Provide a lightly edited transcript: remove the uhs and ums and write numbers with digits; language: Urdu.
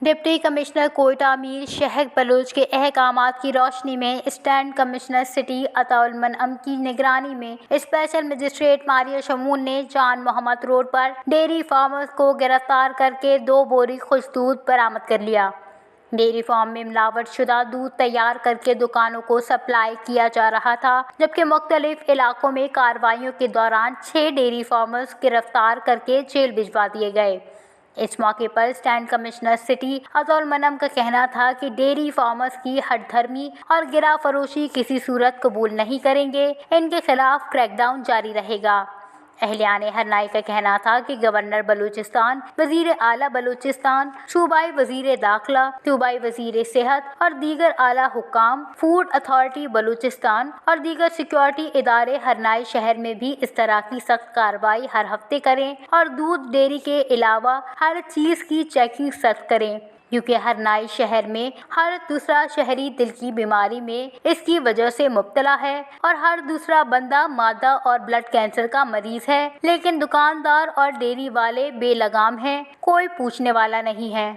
ڈپٹی کمشنر کوئٹہ میر شہر بلوچ کے احکامات کی روشنی میں اسسٹنٹ کمشنر سٹی عطاء المنعم کی نگرانی میں اسپیشل مجسٹریٹ ماریہ شمون نے جان محمد روڈ پر ڈیری فارمرز کو گرفتار کر کے 2 بوری خشک دودھ برآمد کر لیا۔ ڈیری فارم میں ملاوٹ شدہ دودھ تیار کر کے دکانوں کو سپلائی کیا جا رہا تھا، جبکہ مختلف علاقوں میں کارروائیوں کے دوران 6 ڈیری فارمرز گرفتار کر کے جیل بھجوا دیے گئے۔ اس موقع پر اسسٹنٹ کمشنر سٹی عطاء المنعم کا کہنا تھا کہ ڈیری فارمرز کی ہٹ دھرمی اور گرا فروشی کسی صورت قبول نہیں کریں گے، ان کے خلاف کریک ڈاؤن جاری رہے گا۔ اہلیان ہرنائی کا کہنا تھا کہ گورنر بلوچستان، وزیر اعلیٰ بلوچستان، صوبائی وزیر داخلہ، صوبائی وزیر صحت اور دیگر اعلیٰ حکام، فوڈ اتھارٹی بلوچستان اور دیگر سیکورٹی ادارے ہرنائی شہر میں بھی اس طرح کی سخت کارروائی ہر ہفتے کریں اور دودھ ڈیری کے علاوہ ہر چیز کی چیکنگ سخت کریں، کیونکہ ہرنائی شہر میں ہر دوسرا شہری دل کی بیماری میں اس کی وجہ سے مبتلا ہے اور ہر دوسرا بندہ معدہ اور بلڈ کینسر کا مریض ہے، لیکن دکاندار اور ڈیری والے بے لگام ہیں، کوئی پوچھنے والا نہیں ہے۔